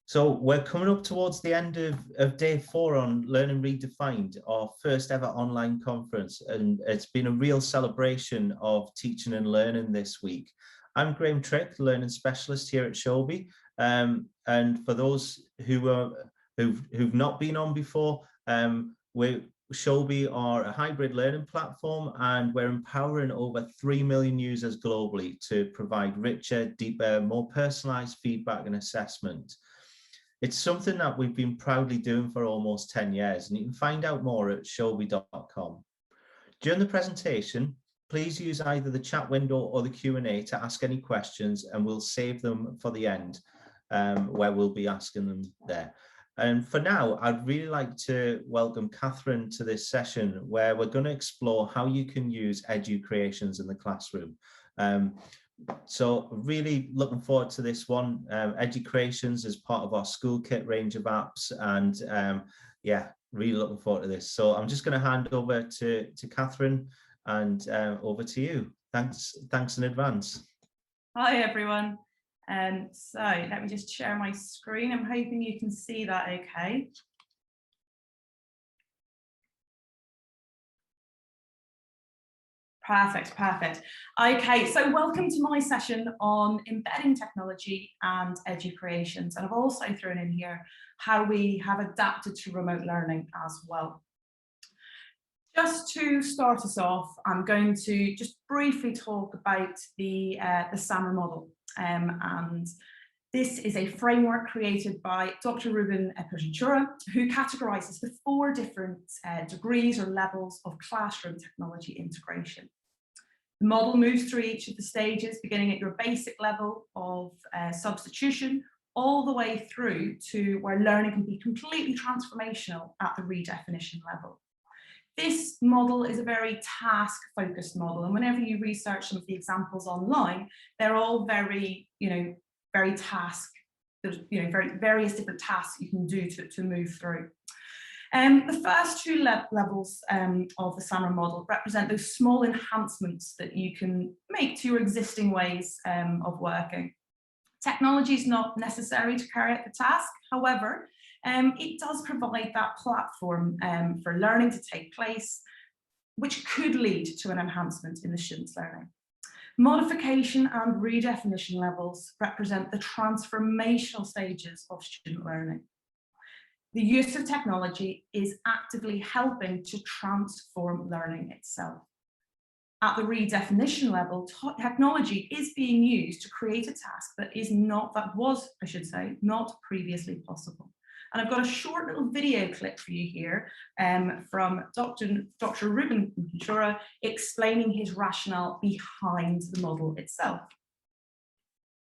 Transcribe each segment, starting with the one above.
So we're coming up towards the end of day 4 on Learning Redefined, our first ever online conference, and it's been a real celebration of teaching and learning this week. I'm Graham Trick, Learning Specialist here at Showbie, and for those who've not been on before, Showbie are a hybrid learning platform, and we're empowering over 3 million users globally to provide richer, deeper, more personalised feedback and assessment. It's something that we've been proudly doing for almost 10 years, and you can find out more at showbie.com. During the presentation, please use either the chat window or the Q&A to ask any questions, and we'll save them for the end, where we'll be asking them there. And for now, I'd really like to welcome Katharine to this session, where we're going to explore how you can use Educreations in the classroom. So really looking forward to this one. Educreations is part of our Toolkit range of apps, and yeah, really looking forward to this. So I'm just going to hand over to Katharine, and over to you. Thanks in advance. Hi everyone. So let me just share my screen. I'm hoping you can see that okay. Perfect. Okay, so welcome to my session on embedding technology and Educreations. And I've also thrown in here how we have adapted to remote learning as well. Just to start us off, I'm going to just briefly talk about the SAMR model. And this is a framework created by Dr. Ruben Epicura, who categorizes the 4 different degrees or levels of classroom technology integration. The model moves through each of the stages, beginning at your basic level of substitution, all the way through to where learning can be completely transformational at the redefinition level. This model is a very task-focused model, and whenever you research some of the examples online, they're all very, very task. There's, various different tasks you can do to move through. The first 2 levels of the SAMR model represent those small enhancements that you can make to your existing ways of working. Technology is not necessary to carry out the task, however, it does provide that platform for learning to take place, which could lead to an enhancement in the student's learning. Modification and redefinition levels represent the transformational stages of student learning. The use of technology is actively helping to transform learning itself. At the redefinition level, technology is being used to create a task that was not previously possible. And I've got a short little video clip for you here from Dr. Ruben Epicura explaining his rationale behind the model itself.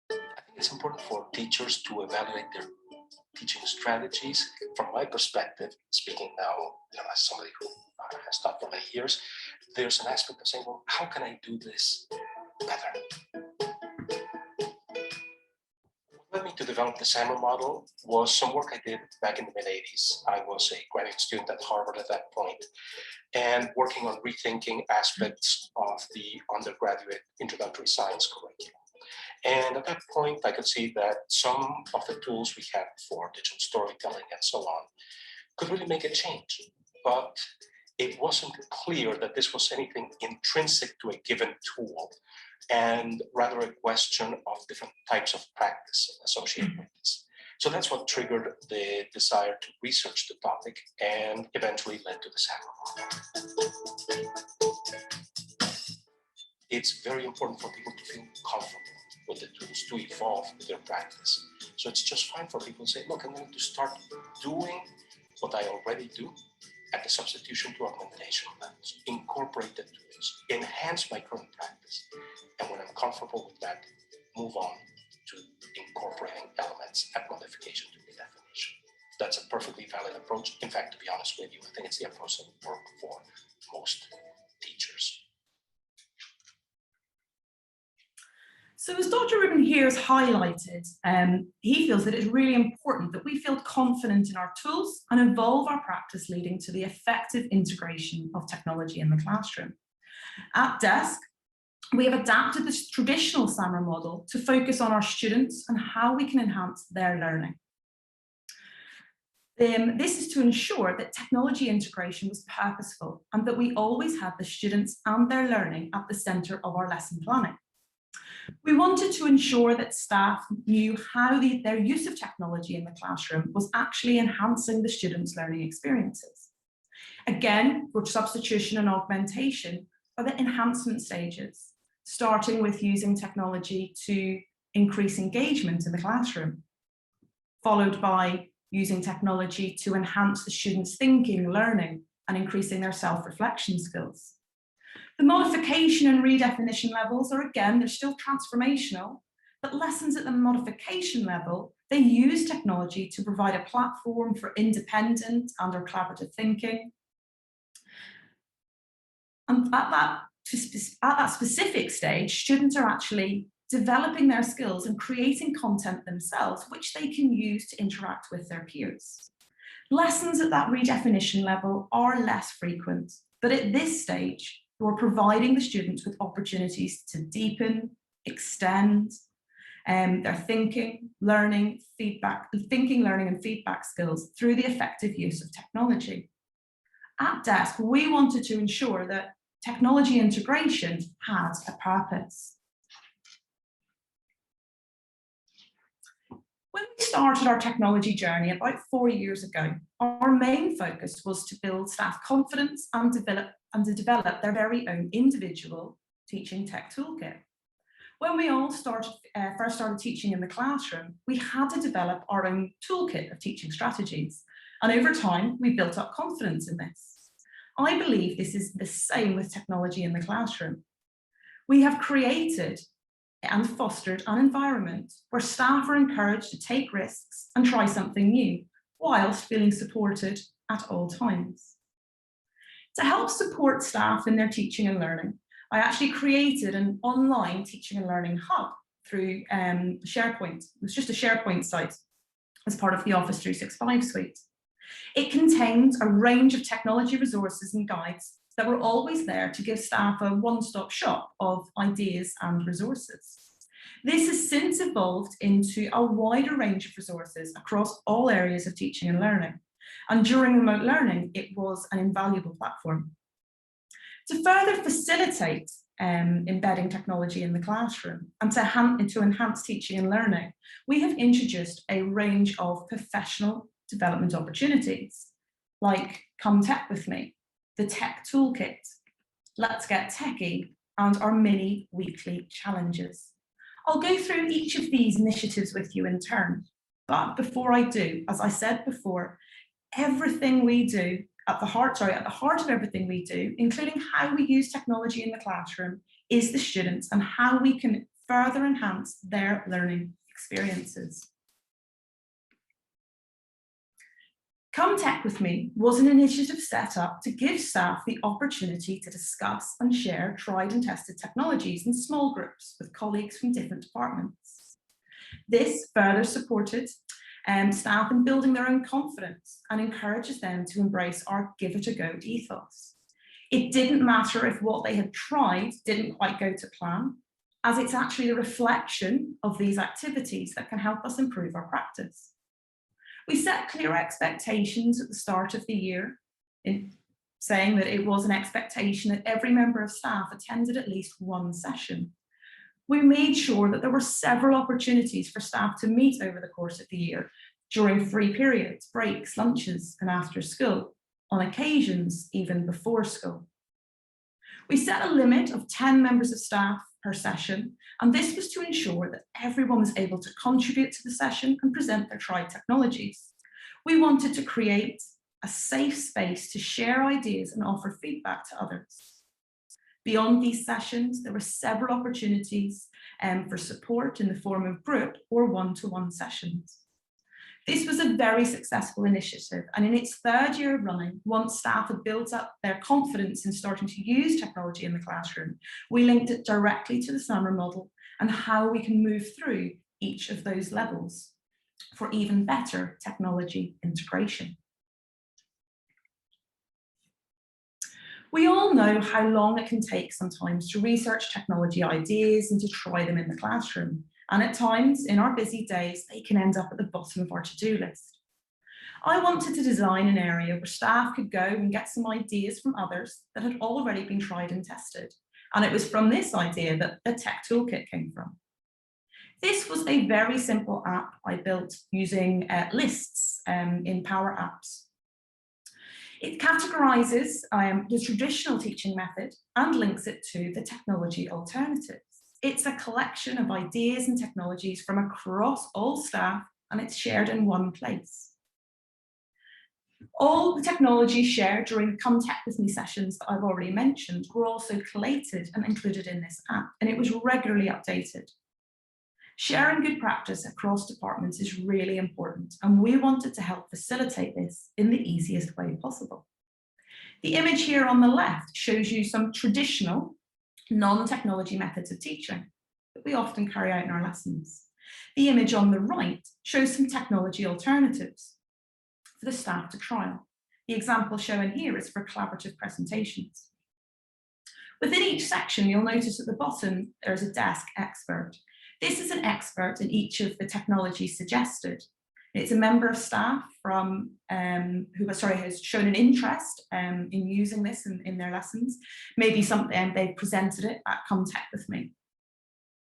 I think it's important for teachers to evaluate their teaching strategies. From my perspective, speaking now as somebody who has taught for many years, there's an aspect of saying, well, how can I do this better? What led me to develop the SAMR model was some work I did back in the mid-80s. I was a graduate student at Harvard at that point, and working on rethinking aspects of the undergraduate introductory science curriculum. And at that point, I could see that some of the tools we had for digital storytelling and so on could really make a change. But it wasn't clear that this was anything intrinsic to a given tool, and rather a question of different types of practice associated with this. So that's what triggered the desire to research the topic, and eventually led to the SAMR model. It's very important for people to feel comfortable with the tools, to evolve their practice. So it's just fine for people to say, look, I'm going to start doing what I already do at the substitution to augmentation levels, incorporate the tools, enhance my current practice. And when I'm comfortable with that, move on to incorporating elements at modification to redefinition. That's a perfectly valid approach. In fact, to be honest with you, I think it's the approach that will work for most teachers. So as Dr. Ruben here has highlighted, he feels that it's really important that we feel confident in our tools and evolve our practice, leading to the effective integration of technology in the classroom. At Desk, we have adapted this traditional SAMR model to focus on our students and how we can enhance their learning. This is to ensure that technology integration was purposeful and that we always had the students and their learning at the centre of our lesson planning. We wanted to ensure that staff knew how their use of technology in the classroom was actually enhancing the students' learning experiences. Again, for substitution and augmentation are the enhancement stages, starting with using technology to increase engagement in the classroom, followed by using technology to enhance the students' thinking, learning, and increasing their self-reflection skills. The modification and redefinition levels are, again, they're still transformational, but lessons at the modification level, they use technology to provide a platform for independent and/or collaborative thinking. And at that specific stage, students are actually developing their skills and creating content themselves, which they can use to interact with their peers. Lessons at that redefinition level are less frequent, but at this stage, we're providing the students with opportunities to deepen, extend their thinking, learning, and feedback skills through the effective use of technology. At Desk, we wanted to ensure that technology integration had a purpose. When we started our technology journey about 4 years ago, our main focus was to build staff confidence and to develop their very own individual teaching tech toolkit. When we all first started teaching in the classroom, we had to develop our own toolkit of teaching strategies. And over time, we built up confidence in this. I believe this is the same with technology in the classroom. We have created and fostered an environment where staff are encouraged to take risks and try something new, whilst feeling supported at all times. To help support staff in their teaching and learning, I actually created an online teaching and learning hub through SharePoint. It was just a SharePoint site as part of the Office 365 suite. It contained a range of technology resources and guides that were always there to give staff a one-stop shop of ideas and resources. This has since evolved into a wider range of resources across all areas of teaching and learning. And during remote learning, it was an invaluable platform. To further facilitate embedding technology in the classroom and to enhance teaching and learning, we have introduced a range of professional development opportunities, like Come Tech With Me, the Tech Toolkit, Let's Get Techie, and our mini weekly challenges. I'll go through each of these initiatives with you in turn, but before I do, as I said before, everything we do at the heart of everything we do, including how we use technology in the classroom, is the students and how we can further enhance their learning experiences. Come Tech With Me was an initiative set up to give staff the opportunity to discuss and share tried and tested technologies in small groups with colleagues from different departments. This further supported staff in building their own confidence and encourages them to embrace our give it a go ethos. It didn't matter if what they had tried didn't quite go to plan, as it's actually a reflection of these activities that can help us improve our practice. We set clear expectations at the start of the year, in saying that it was an expectation that every member of staff attended at least one session. We made sure that there were several opportunities for staff to meet over the course of the year during free periods, breaks, lunches, and after school, on occasions even before school. We set a limit of 10 members of staff per session, and this was to ensure that everyone was able to contribute to the session and present their tried technologies. We wanted to create a safe space to share ideas and offer feedback to others. Beyond these sessions, there were several opportunities for support in the form of group or one-to-one sessions. This was a very successful initiative, and in its third year of running, once staff had built up their confidence in starting to use technology in the classroom, we linked it directly to the summer model and how we can move through each of those levels for even better technology integration. We all know how long it can take sometimes to research technology ideas and to try them in the classroom. And at times, in our busy days, they can end up at the bottom of our to-do list. I wanted to design an area where staff could go and get some ideas from others that had already been tried and tested. And it was from this idea that the Tech Toolkit came from. This was a very simple app I built using lists in Power Apps. It categorizes the traditional teaching method and links it to the technology alternatives. It's a collection of ideas and technologies from across all staff, and it's shared in one place. All the technologies shared during the Come Tech With Me sessions that I've already mentioned were also collated and included in this app, and it was regularly updated. Sharing good practice across departments is really important, and we wanted to help facilitate this in the easiest way possible. The image here on the left shows you some traditional non-technology methods of teaching that we often carry out in our lessons. The image on the right shows some technology alternatives for the staff to trial. The example shown here is for collaborative presentations. Within each section, you'll notice at the bottom, there's a desk expert. This is an expert in each of the technologies suggested. It's a member of staff from who has shown an interest in using this in their lessons. Maybe something they've presented it at Come Tech With Me.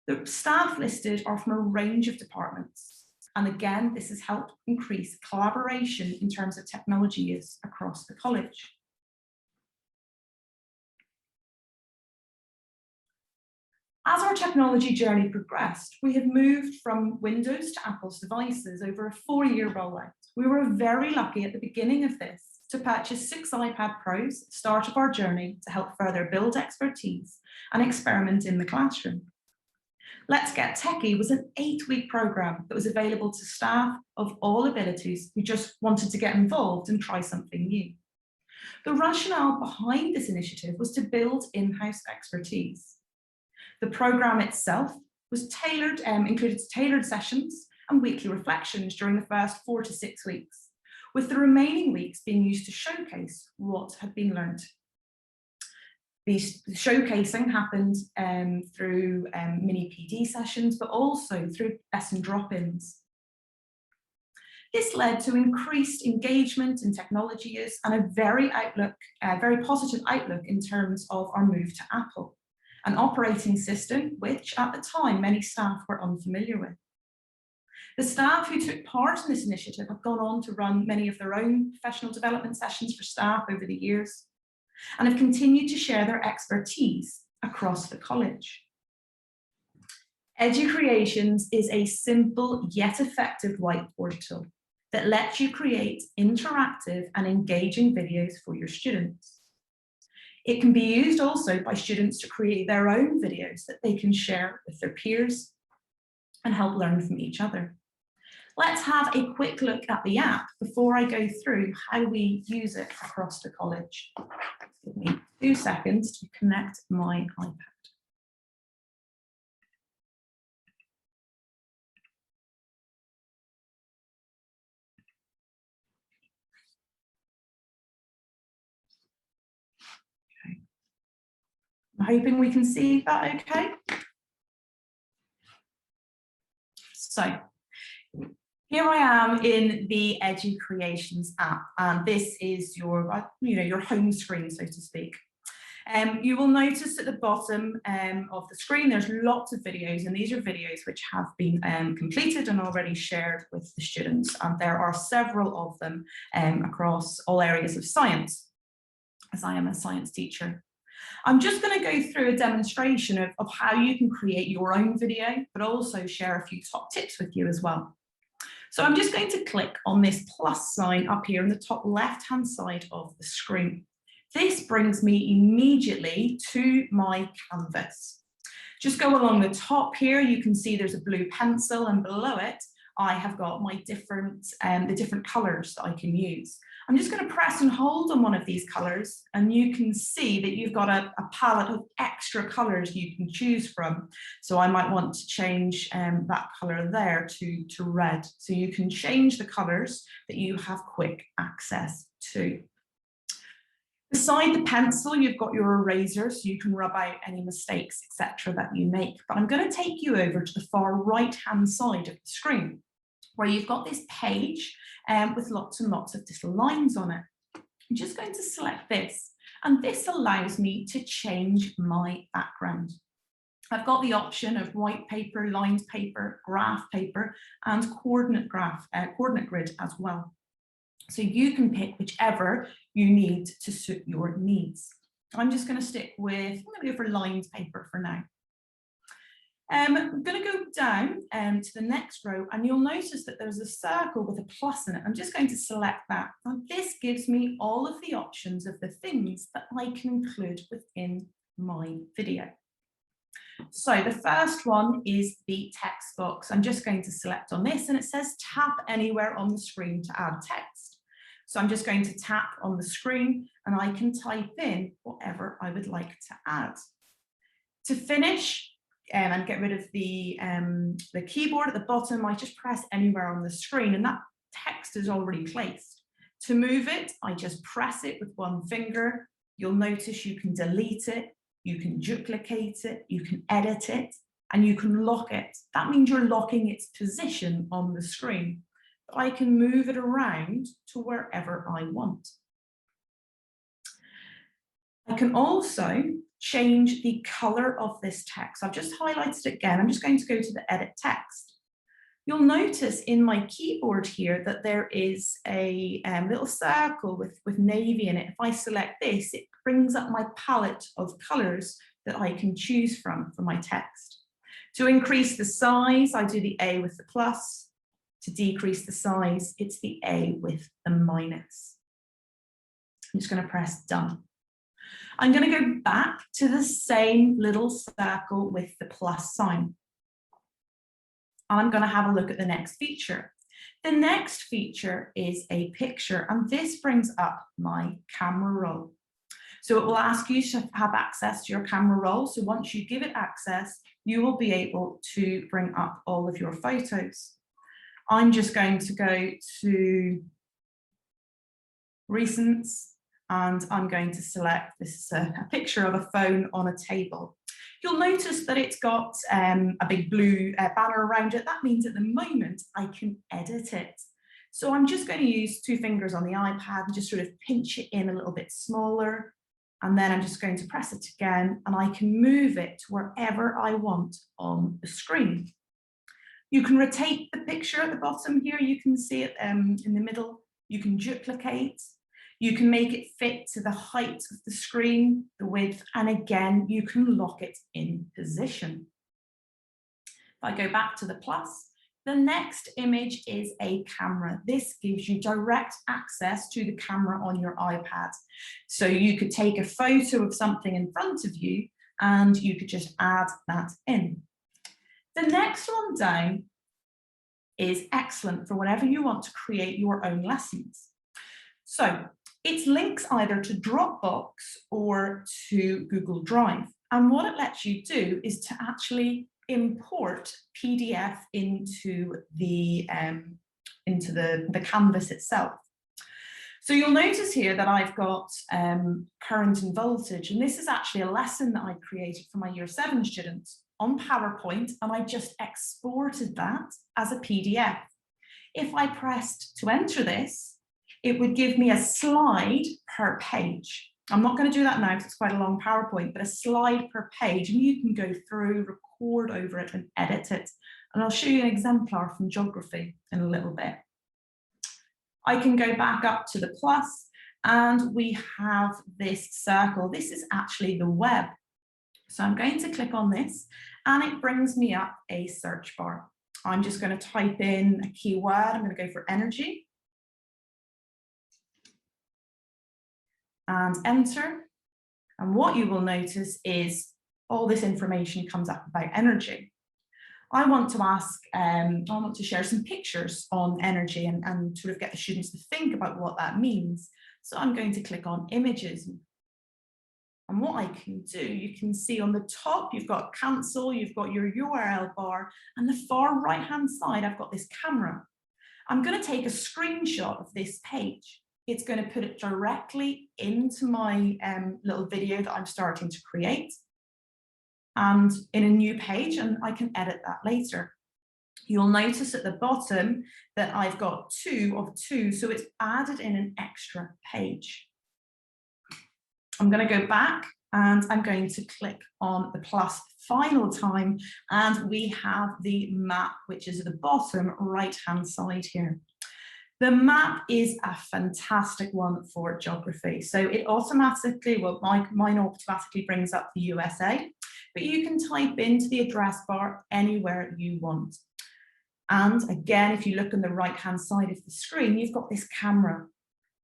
The staff listed are from a range of departments. And again, this has helped increase collaboration in terms of technology use across the college. As our technology journey progressed, we have moved from Windows to Apple's devices over a 4-year rollout. We were very lucky at the beginning of this to purchase 6 iPad Pros at the start of our journey to help further build expertise and experiment in the classroom. Let's Get Techie was an 8-week program that was available to staff of all abilities who just wanted to get involved and try something new. The rationale behind this initiative was to build in-house expertise. The program itself was tailored, included tailored sessions and weekly reflections during the first 4 to 6 weeks, with the remaining weeks being used to showcase what had been learned. The showcasing happened through mini PD sessions, but also through lesson drop-ins. This led to increased engagement in technology use and a very positive outlook in terms of our move to Apple, an operating system which at the time many staff were unfamiliar with. The staff who took part in this initiative have gone on to run many of their own professional development sessions for staff over the years and have continued to share their expertise across the college. Educreations is a simple yet effective whiteboard tool that lets you create interactive and engaging videos for your students. It can be used also by students to create their own videos that they can share with their peers and help learn from each other. Let's have a quick look at the app before I go through how we use it across the college. Give me 2 seconds to connect my iPad. I'm hoping we can see that okay. So here I am in the Educreations app, and this is your, your home screen, so to speak. You will notice at the bottom of the screen, there's lots of videos, and these are videos which have been completed and already shared with the students. And there are several of them across all areas of science, as I am a science teacher. I'm just going to go through a demonstration of how you can create your own video, but also share a few top tips with you as well. So I'm just going to click on this plus sign up here in the top left-hand side of the screen. This brings me immediately to my canvas. Just go along the top here, you can see there's a blue pencil, and below it, I have got my the different colors that I can use. I'm just going to press and hold on one of these colors, and you can see that you've got a palette of extra colors you can choose from. So I might want to change that color there to red. So you can change the colors that you have quick access to. Beside the pencil, you've got your eraser, so you can rub out any mistakes, etc. that you make. But I'm going to take you over to the far right-hand side of the screen, where you've got this page with lots and lots of little lines on it. I'm just going to select this, and this allows me to change my background. I've got the option of white paper, lined paper, graph paper, and coordinate grid as well. So you can pick whichever you need to suit your needs. I'm just going to stick with, I'm going to go for lined paper for now. I'm going to go down to the next row, and you'll notice that there's a circle with a plus in it. I'm just going to select that. And this gives me all of the options of the things that I can include within my video. So the first one is the text box. I'm just going to select on this, and it says tap anywhere on the screen to add text. So I'm just going to tap on the screen, and I can type in whatever I would like to add. To finish and get rid of the keyboard at the bottom, I just press anywhere on the screen, and that text is already placed. To move it, I just press it with one finger. You'll notice you can delete it, you can duplicate it, you can edit it, and you can lock it. That means you're locking its position on the screen. But I can move it around to wherever I want. I can also change the color of this text. I've just highlighted it again. I'm just going to go to the edit text. You'll notice in my keyboard here that there is a little circle with navy in it. If I select this, it brings up my palette of colors that I can choose from for my text. To increase the size, I do the A with the plus. To decrease the size, it's the A with the minus. I'm just going to press done. I'm going to go back to the same little circle with the plus sign. I'm going to have a look at the next feature. The next feature is a picture, and this brings up my camera roll. So it will ask you to have access to your camera roll. So once you give it access, you will be able to bring up all of your photos. I'm just going to go to Recents, and I'm going to select, this is a picture of a phone on a table. You'll notice that it's got a big blue banner around it. That means at the moment I can edit it. So I'm just going to use two fingers on the iPad and just sort of pinch it in a little bit smaller. And then I'm just going to press it again, and I can move it to wherever I want on the screen. You can rotate the picture at the bottom here. You can see it in the middle. You can duplicate. You can make it fit to the height of the screen, the width, and again, you can lock it in position. If I go back to the plus, the next image is a camera. This gives you direct access to the camera on your iPad. So you could take a photo of something in front of you and you could just add that in. The next one down is excellent for whenever you want to create your own lessons. So it links either to Dropbox or to Google Drive. And what it lets you do is to actually import PDF into the canvas itself. So you'll notice here that I've got current and voltage, and this is actually a lesson that I created for my Year 7 students on PowerPoint, and I just exported that as a PDF. If I pressed to enter this, it would give me a slide per page. I'm not going to do that now because it's quite a long PowerPoint, but a slide per page, and you can go through, record over it and edit it. And I'll show you an exemplar from geography in a little bit. I can go back up to the plus, and we have this circle. This is actually the web. So I'm going to click on this, and it brings me up a search bar. I'm just going to type in a keyword. I'm going to go for energy. And enter. And what you will notice is all this information comes up about energy. I want to ask, I want to share some pictures on energy and sort of get the students to think about what that means. So I'm going to click on images. And what I can do, you can see on the top, you've got cancel, you've got your URL bar, and the far right-hand side, I've got this camera. I'm going to take a screenshot of this page. It's going to put it directly into my little video that I'm starting to create and in a new page, and I can edit that later. You'll notice at the bottom that I've got 2 of 2, so it's added in an extra page. I'm going to go back and I'm going to click on the plus final time, and we have the map, which is at the bottom right-hand side here. The map is a fantastic one for geography. So it automatically, well, mine automatically brings up the USA, but you can type into the address bar anywhere you want. And again, if you look on the right-hand side of the screen, you've got this camera.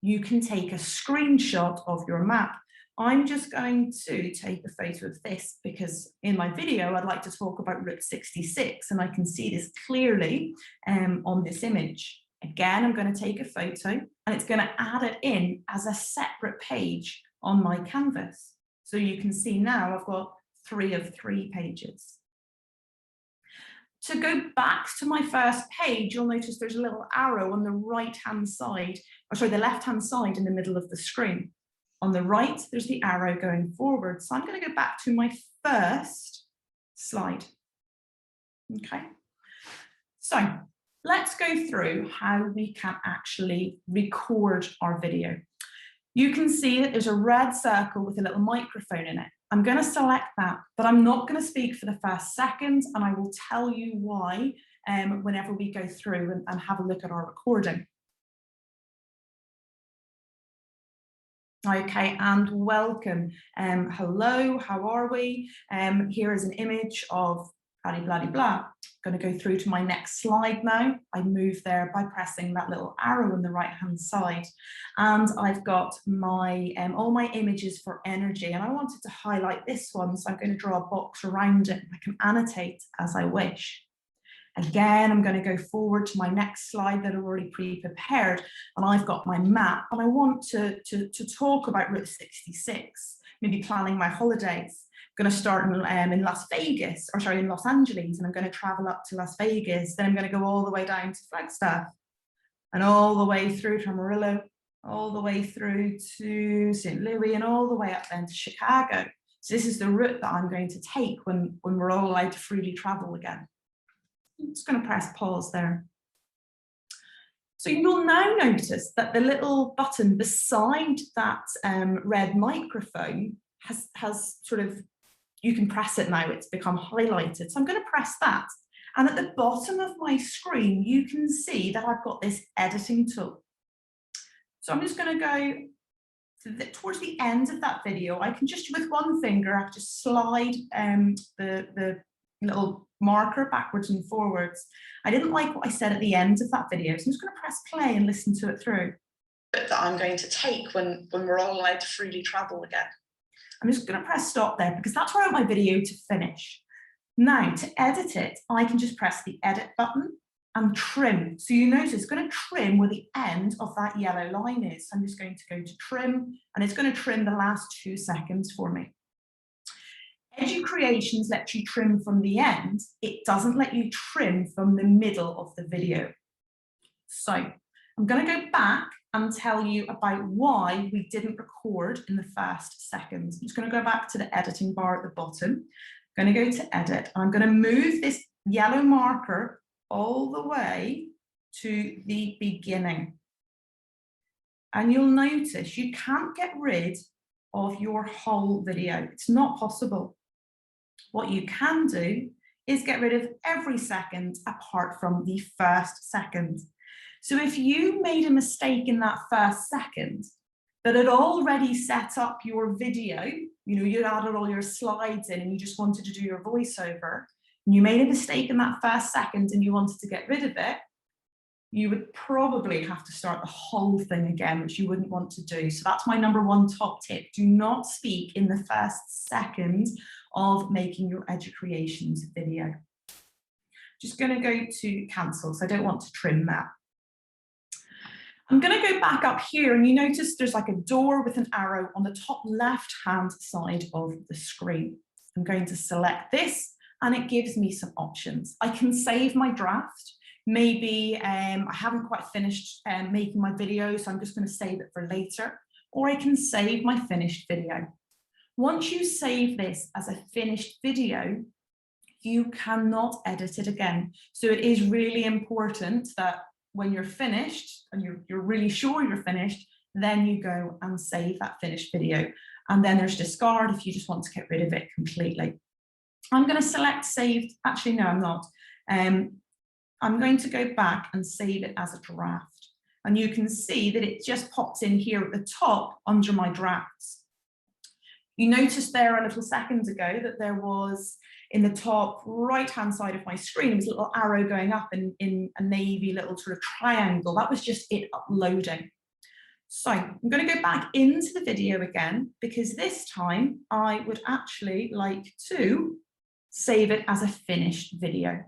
You can take a screenshot of your map. I'm just going to take a photo of this because in my video, I'd like to talk about Route 66, and I can see this clearly on this image. Again, I'm going to take a photo and it's going to add it in as a separate page on my canvas. So you can see now I've got 3 of 3 pages. To go back to my first page, you'll notice there's a little arrow on the right-hand side, or sorry, the left-hand side in the middle of the screen. On the right, there's the arrow going forward. So I'm going to go back to my first slide. Okay. So let's go through how we can actually record our video. You can see that there's a red circle with a little microphone in it. I'm going to select that, but I'm not going to speak for the first second, and I will tell you why whenever we go through and have a look at our recording. Okay, and welcome. Hello, how are we? Here is an image of blah, blah, blah. Going to go through to my next slide now. I move there by pressing that little arrow on the right-hand side. And I've got my all my images for energy, and I wanted to highlight this one, so I'm going to draw a box around it. I can annotate as I wish. Again, I'm going to go forward to my next slide that I've already pre-prepared, and I've got my map, and I want to talk about Route 66, maybe planning my holidays. I'm going to start in Las Vegas, or sorry, in Los Angeles, and I'm going to travel up to Las Vegas. Then I'm going to go all the way down to Flagstaff, and all the way through to Amarillo, all the way through to St. Louis, and all the way up then to Chicago. So this is the route that I'm going to take when we're all allowed to freely travel again. I'm just going to press pause there. So you'll now notice that the little button beside that red microphone has sort of, you can press it now, it's become highlighted. So I'm going to press that. And at the bottom of my screen, you can see that I've got this editing tool. So I'm just going to go towards the end of that video. I can just, with one finger, I can just slide the little marker backwards and forwards. I didn't like what I said at the end of that video, so I'm just going to press play and listen to it through. That I'm going to take when we're all allowed to freely travel again. I'm just going to press stop there because that's where I want my video to finish. Now, to edit it, I can just press the edit button and trim. So you notice it's going to trim where the end of that yellow line is. So I'm just going to go to trim, and it's going to trim the last 2 seconds for me. Educreations lets you trim from the end. It doesn't let you trim from the middle of the video. So I'm going to go back and tell you about why we didn't record in the first second. I'm just going to go back to the editing bar at the bottom. I'm going to go to edit. I'm going to move this yellow marker all the way to the beginning. And you'll notice you can't get rid of your whole video. It's not possible. What you can do is get rid of every second apart from the first second. So if you made a mistake in that first second, but had already set up your video, you know, you'd added all your slides in and you just wanted to do your voiceover, and you made a mistake in that first second and you wanted to get rid of it, you would probably have to start the whole thing again, which you wouldn't want to do. So that's my #1 top tip. Do not speak in the first second of making your Educreations video. Just going to go to cancel, so I don't want to trim that. I'm going to go back up here, and you notice there's like a door with an arrow on the top left-hand side of the screen. I'm going to select this, and it gives me some options. I can save my draft. Maybe I haven't quite finished making my video, so I'm just going to save it for later, or I can save my finished video. Once you save this as a finished video, you cannot edit it again. So it is really important that when you're finished and you're really sure you're finished, then you go and save that finished video. And then there's discard if you just want to get rid of it completely. I'm going to select saved. Actually, no, I'm not. I'm going to go back and save it as a draft. And you can see that it just pops in here at the top under my drafts. You noticed there a little seconds ago that there was in the top right-hand side of my screen, there was a little arrow going up in a navy little sort of triangle. That was just it uploading. So I'm going to go back into the video again, because this time I would actually like to save it as a finished video.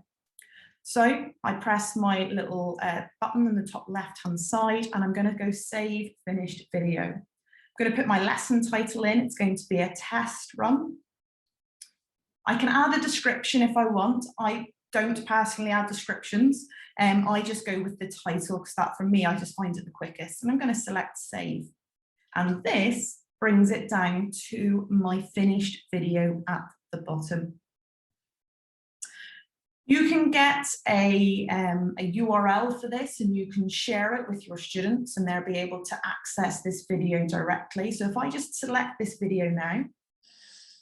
So I press my little button in the top left-hand side, and I'm going to go save finished video. I'm going to put my lesson title in. It's going to be a test run. I can add a description if I want. I don't personally add descriptions. I just go with the title because that, for me, I just find it the quickest. And I'm going to select save. And this brings it down to my finished video at the bottom. You can get a URL for this, and you can share it with your students, and they'll be able to access this video directly. So if I just select this video now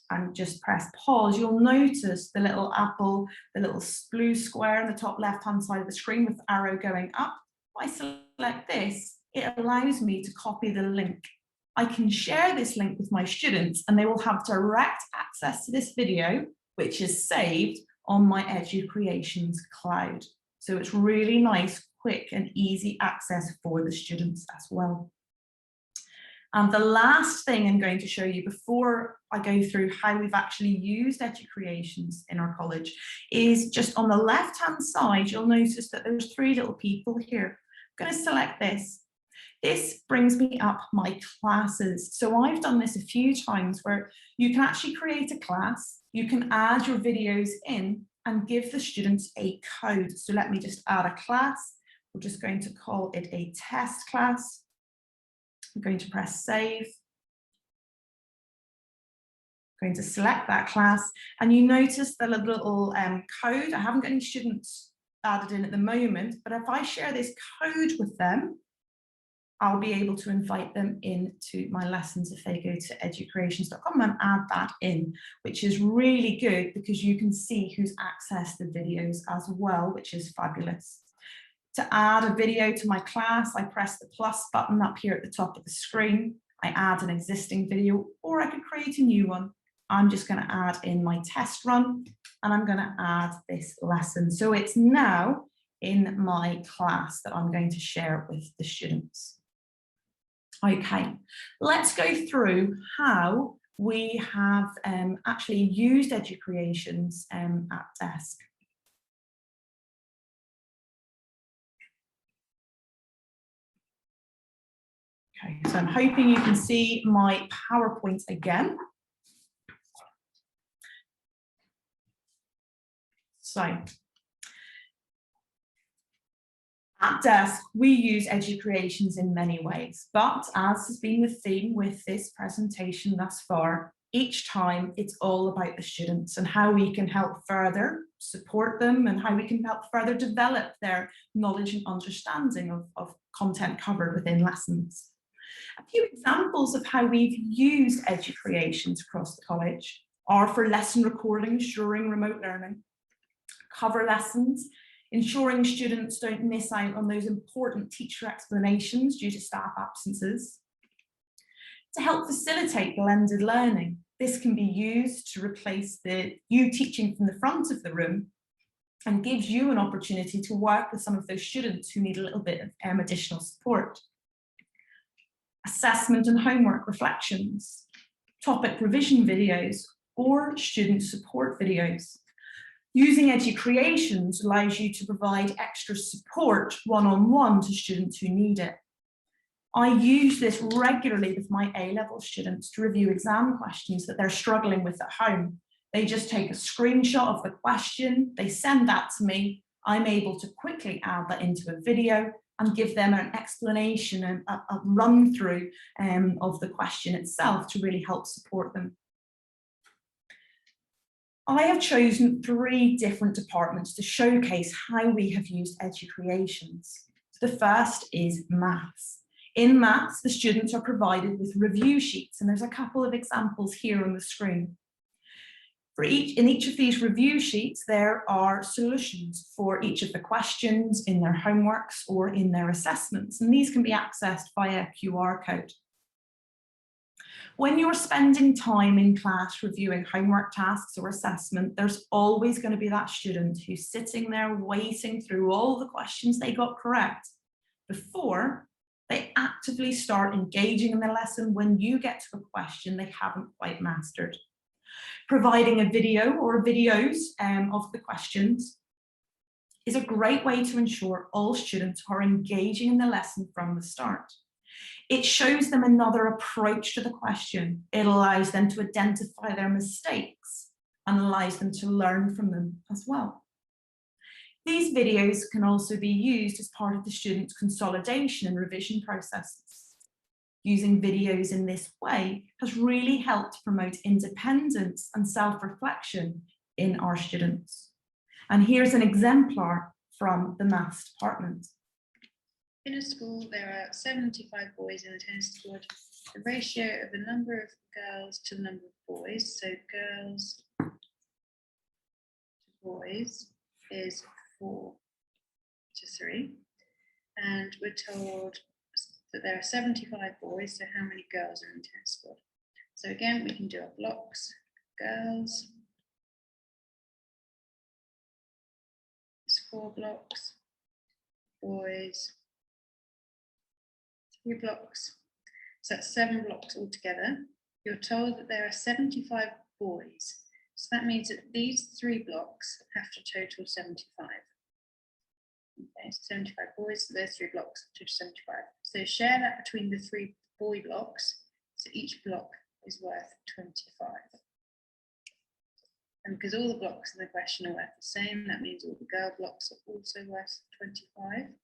and just press pause, you'll notice the little apple, the little blue square in the top left-hand side of the screen with the arrow going up. If I select this, it allows me to copy the link. I can share this link with my students, and they will have direct access to this video, which is saved on my Educreations cloud. So it's really nice, quick and easy access for the students as well. And the last thing I'm going to show you before I go through how we've actually used Educreations in our college is just on the left-hand side, you'll notice that there's three little people here. I'm going to select this. This brings me up my classes. So I've done this a few times where you can actually create a class, you can add your videos in and give the students a code. So let me just add a class. We're just going to call it a test class. I'm going to press save. I'm going to select that class, and you notice the little code. I haven't got any students added in at the moment, but if I share this code with them, I'll be able to invite them into my lessons if they go to educreations.com and add that in, which is really good because you can see who's accessed the videos as well, which is fabulous. To add a video to my class, I press the plus button up here at the top of the screen. I add an existing video, or I could create a new one. I'm just going to add in my test run, and I'm going to add this lesson. So it's now in my class that I'm going to share with the students. Okay, let's go through how we have actually used Educreations at desk. Okay, so I'm hoping you can see my PowerPoint again. So, at desk, we use Educreations in many ways, but as has been the theme with this presentation thus far, each time it's all about the students and how we can help further support them and how we can help further develop their knowledge and understanding of content covered within lessons. A few examples of how we've used Educreations across the college are for lesson recordings during remote learning, cover lessons, ensuring students don't miss out on those important teacher explanations due to staff absences. To help facilitate blended learning, this can be used to replace you teaching from the front of the room and gives you an opportunity to work with some of those students who need a little bit of additional support. Assessment and homework reflections, topic revision videos, or student support videos. Using Educreations allows you to provide extra support one-on-one to students who need it. I use this regularly with my A-level students to review exam questions that they're struggling with at home. They just take a screenshot of the question, they send that to me, I'm able to quickly add that into a video and give them an explanation and a run through of the question itself to really help support them. I have chosen 3 different departments to showcase how we have used Educreations. The first is maths. In maths, the students are provided with review sheets, and there's a couple of examples here on the screen. In each of these review sheets, there are solutions for each of the questions in their homeworks or in their assessments, and these can be accessed via QR code. When you're spending time in class reviewing homework tasks or assessment, there's always going to be that student who's sitting there waiting through all the questions they got correct before they actively start engaging in the lesson when you get to a question they haven't quite mastered. Providing a video or videos of the questions is a great way to ensure all students are engaging in the lesson from the start. It shows them another approach to the question. It allows them to identify their mistakes and allows them to learn from them as well. These videos can also be used as part of the students' consolidation and revision processes. Using videos in this way has really helped promote independence and self-reflection in our students. And here's an exemplar from the maths department. In a school, there are 75 boys in the tennis squad. The ratio of the number of girls to the number of boys, so girls to boys, is 4:3. And we're told that there are 75 boys, so how many girls are in the tennis squad? So again, we can do our blocks. Girls, it's 4 blocks. Boys, 3 blocks. So that's 7 blocks altogether. You're told that there are 75 boys. So that means that these 3 blocks have to total 75. Okay, so 75 boys, so there's 3 blocks, total 75. So share that between the 3 boy blocks. So each block is worth 25. And because all the blocks in the question are worth the same, that means all the girl blocks are also worth 25.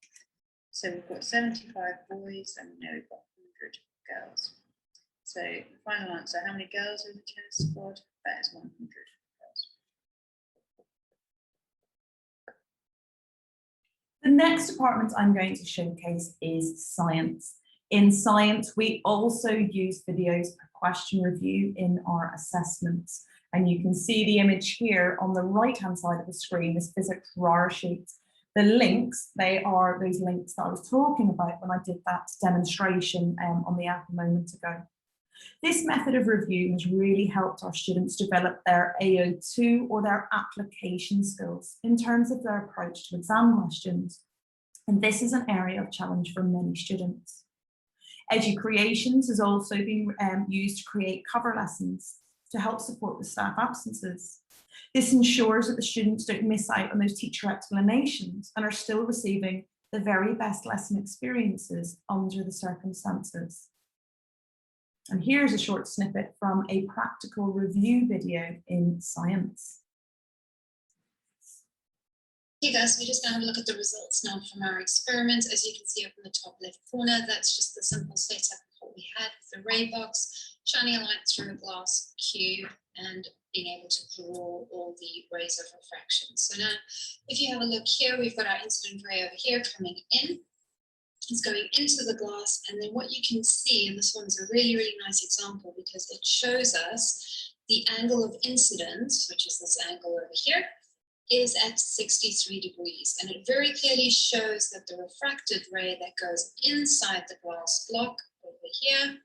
So we've got 75 boys and we know we've got 100 girls. So the final answer, how many girls are in the tennis squad? That is 100 girls. The next department I'm going to showcase is science. In science, we also use videos per question review in our assessments. And you can see the image here on the right-hand side of the screen, this physics RAR sheet. The links, they are those links that I was talking about when I did that demonstration on the app a moment ago. This method of review has really helped our students develop their AO2 or their application skills in terms of their approach to exam questions. And this is an area of challenge for many students. Educreations has also been used to create cover lessons to help support the staff absences. This ensures that the students don't miss out on those teacher explanations and are still receiving the very best lesson experiences under the circumstances. And here's a short snippet from a practical review video in science. Hey guys, we're just going to have a look at the results now from our experiment. As you can see up in the top left corner, that's just the simple setup of what we had with the ray box, shining a light through a glass cube and being able to draw all the rays of refraction. So now, if you have a look here, we've got our incident ray over here coming in. It's going into the glass, and then what you can see, and this one's a really, really nice example because it shows us the angle of incidence, which is this angle over here, is at 63 degrees. And it very clearly shows that the refracted ray that goes inside the glass block over here,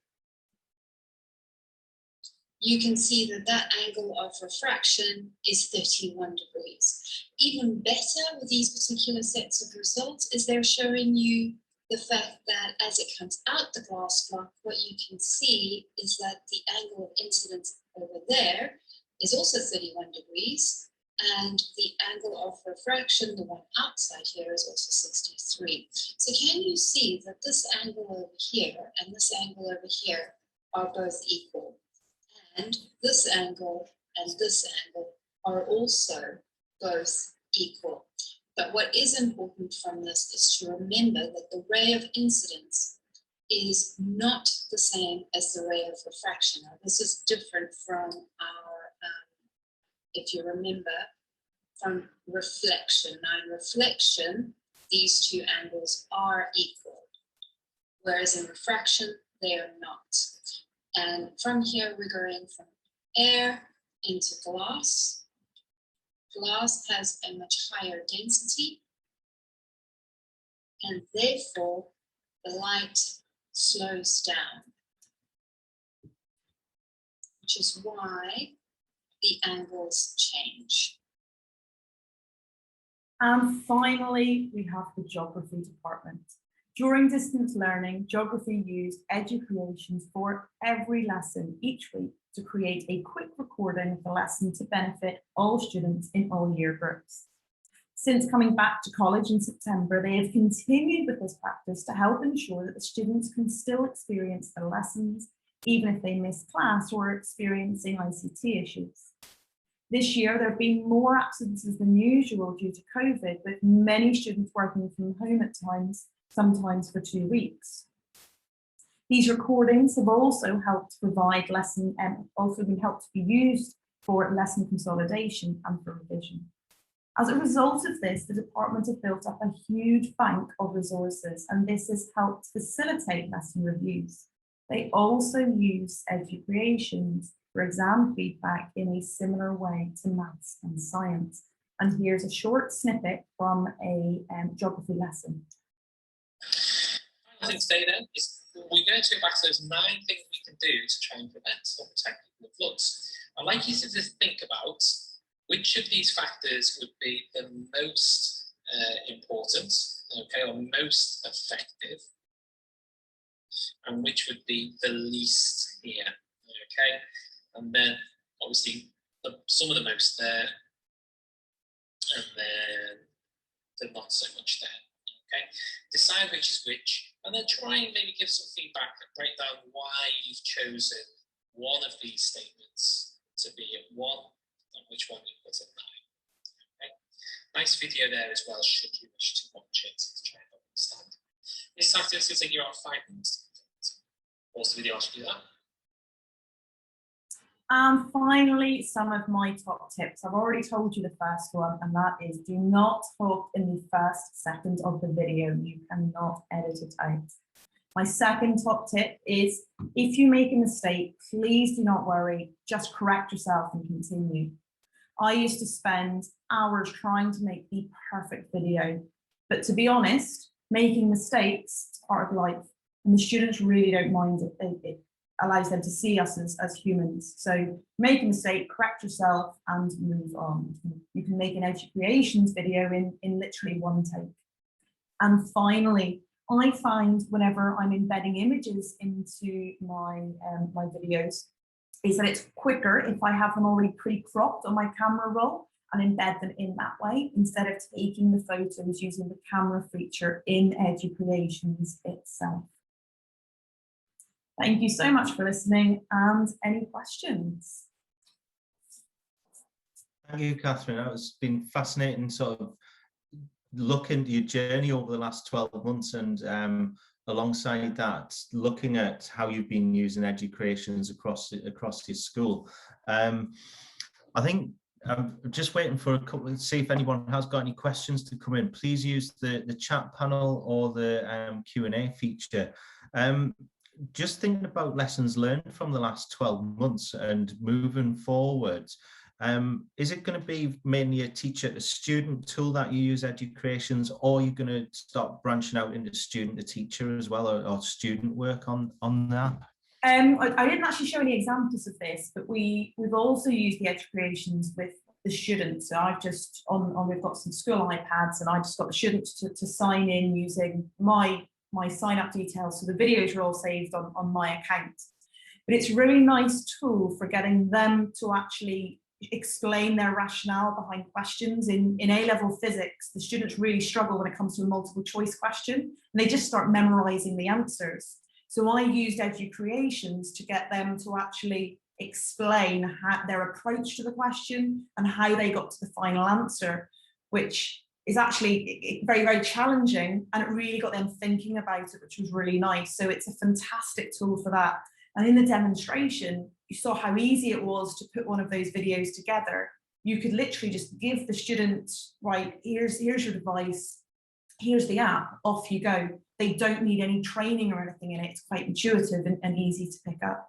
you can see that that angle of refraction is 31 degrees. Even better with these particular sets of results is they're showing you the fact that as it comes out the glass block, what you can see is that the angle of incidence over there is also 31 degrees, and the angle of refraction, the one outside here, is also 63. So can you see that this angle over here and this angle over here are both equal? And this angle and this angle are also both equal. But what is important from this is to remember that the ray of incidence is not the same as the ray of refraction. Now, this is different from our if you remember, from reflection. Now in reflection, these two angles are equal, whereas in refraction, they are not. And from here, we're going from air into glass. Glass has a much higher density, and therefore the light slows down, which is why the angles change. And finally, we have the geography department. During distance learning, geography used Educreations for every lesson each week to create a quick recording of the lesson to benefit all students in all year groups. Since coming back to college in September, they have continued with this practice to help ensure that the students can still experience the lessons, even if they miss class or are experiencing ICT issues. This year, there have been more absences than usual due to COVID, with many students working from home at times, sometimes for 2 weeks. These recordings have also helped provide lesson, also been helped to be used for lesson consolidation and for revision. As a result of this, the department have built up a huge bank of resources, and this has helped facilitate lesson reviews. They also use Educreations for exam feedback in a similar way to maths and science. And here's a short snippet from a geography lesson. Final thing to say then is we're going to go back to those 9 things we can do to try and prevent or protect the floods. I'd like you to just think about which of these factors would be the most important, okay, or most effective, and which would be the least here, okay? And then obviously some of the most there, and then the not so much there, okay? Decide which is which, and then try and maybe give some feedback and break down why you've chosen one of these statements to be at 1 and which one you put at 9. Okay? Nice video there as well, should you wish to watch it to try and understand. This activity will take you around 5 minutes. Pause the video after you do that. And finally, some of my top tips. I've already told you the first one, and that is do not talk in the first second of the video. You cannot edit it out. My second top tip is if you make a mistake, please do not worry, just correct yourself and continue. I used to spend hours trying to make the perfect video, but to be honest, making mistakes is part of life, and the students really don't mind it. It allows them to see us as humans. So make a mistake, correct yourself, and move on. You can make an Educreations video in literally 1 take. And finally, I find whenever I'm embedding images into my videos, is that it's quicker if I have them already pre-cropped on my camera roll and embed them in that way, instead of taking the photos using the camera feature in Educreations itself. Thank you so much for listening, and any questions? Thank you, Katharine. It's been fascinating sort of looking at your journey over the last 12 months, and alongside that, looking at how you've been using Educreations across your school. I think I'm just waiting for a couple to see if anyone has got any questions to come in. Please use the chat panel or the Q&A feature. Just thinking about lessons learned from the last 12 months and moving forward, is it going to be mainly a teacher to student tool that you use Educreations, or are you going to start branching out into student to teacher as well, or student work on that? I didn't actually show any examples of this, but we've also used the Educreations with the students. So I've just we've got some school iPads, and I just got the students to sign in using my sign up details, so the videos are all saved on my account. But it's a really nice tool for getting them to actually explain their rationale behind questions. In A-level physics, the students really struggle when it comes to a multiple choice question, and they just start memorizing the answers. So I used Educreations to get them to actually explain their approach to the question and how they got to the final answer, which is actually very, very challenging, and it really got them thinking about it, which was really nice. So it's a fantastic tool for that. And in the demonstration, you saw how easy it was to put one of those videos together. you could literally just give the student, right, here's your device, here's the app, off you go. They don't need any training or anything in it. It's quite intuitive and easy to pick up.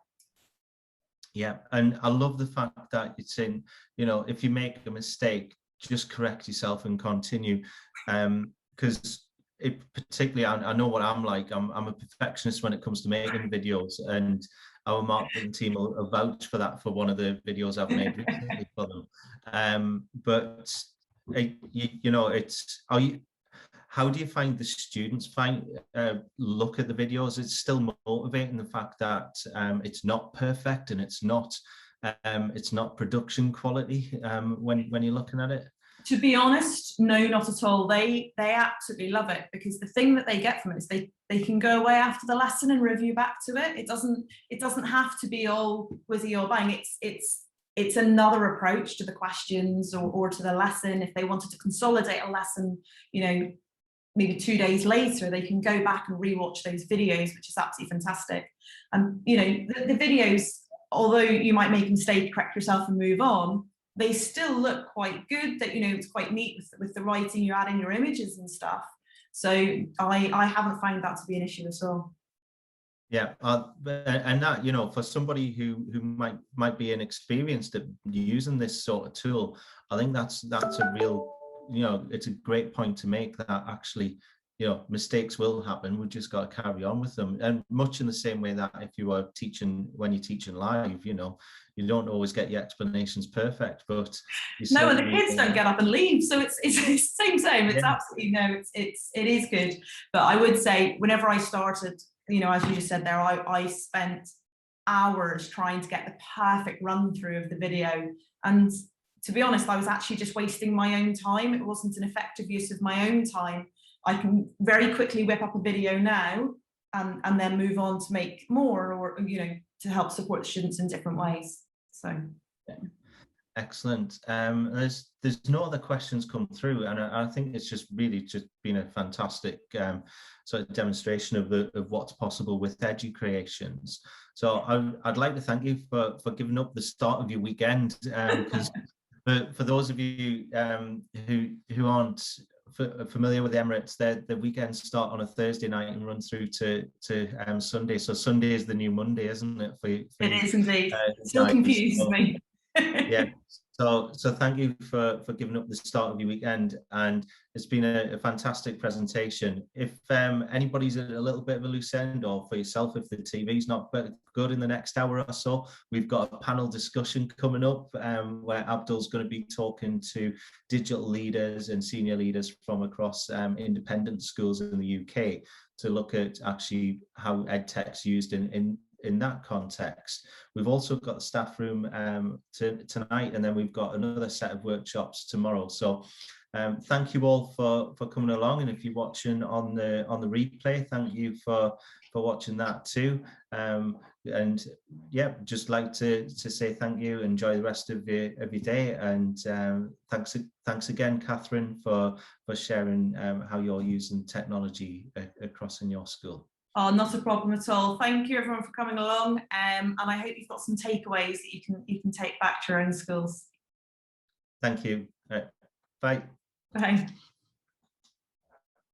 Yeah, and I love the fact that it's in, if you make a mistake, just correct yourself and continue. Because particularly, I know what I'm like. I'm a perfectionist when it comes to making videos, and our marketing team will vouch for that for one of the videos I've made recently for them. But how do you find the students look at the videos? It's still motivating, the fact that it's not perfect and it's not production quality when you're looking at it? To be honest, no, not at all. They absolutely love it, because the thing that they get from it is they can go away after the lesson and review back to it. It doesn't have to be all whizzy or bang. It's another approach to the questions or to the lesson. If they wanted to consolidate a lesson, maybe 2 days later, they can go back and rewatch those videos, which is absolutely fantastic. And the videos, although you might make a mistake, correct yourself and move on, they still look quite good. That it's quite neat with the writing, you add in your images and stuff. So I haven't found that to be an issue at all. Yeah, and that, for somebody who might be inexperienced at using this sort of tool, I think that's a real, it's a great point to make, that actually, mistakes will happen. We've just got to carry on with them. And much in the same way that if you are teaching, when you're teaching live, you don't always get your explanations perfect, but no, and the kids don't get up and leave, so it's same. It's yeah. Absolutely it is good. But I would say, whenever I started, as you just said there, I spent hours trying to get the perfect run through of the video, and to be honest, I was actually just wasting my own time. It wasn't an effective use of my own time. I can very quickly whip up a video now and then move on to make more, or to help support students in different ways. So yeah. Excellent. There's no other questions come through, and I think it's just really just been a fantastic sort of demonstration of what's possible with Educreations. So I'd like to thank you for giving up the start of your weekend, because for those of you who aren't familiar with the Emirates, the weekends start on a Thursday night and run through to Sunday. So Sunday is the new Monday, isn't it? It is indeed. Still confuses me. Yeah. So thank you for giving up the start of your weekend, and it's been a fantastic presentation. If anybody's at a little bit of a loose end, or for yourself, if the TV's not good in the next hour or so, we've got a panel discussion coming up where Abdul's going to be talking to digital leaders and senior leaders from across independent schools in the UK to look at actually how EdTech's used in that context. We've also got the staff room tonight, and then we've got another set of workshops tomorrow. So thank you all for coming along, and if you're watching on the replay, thank you for watching that too. And yeah, just like to say thank you. Enjoy the rest of your day, and thanks again, Katharine, for sharing how you're using technology across in your school. Oh, not a problem at all. Thank you everyone for coming along, and I hope you've got some takeaways that you can take back to your own schools. Thank you. Bye. Bye.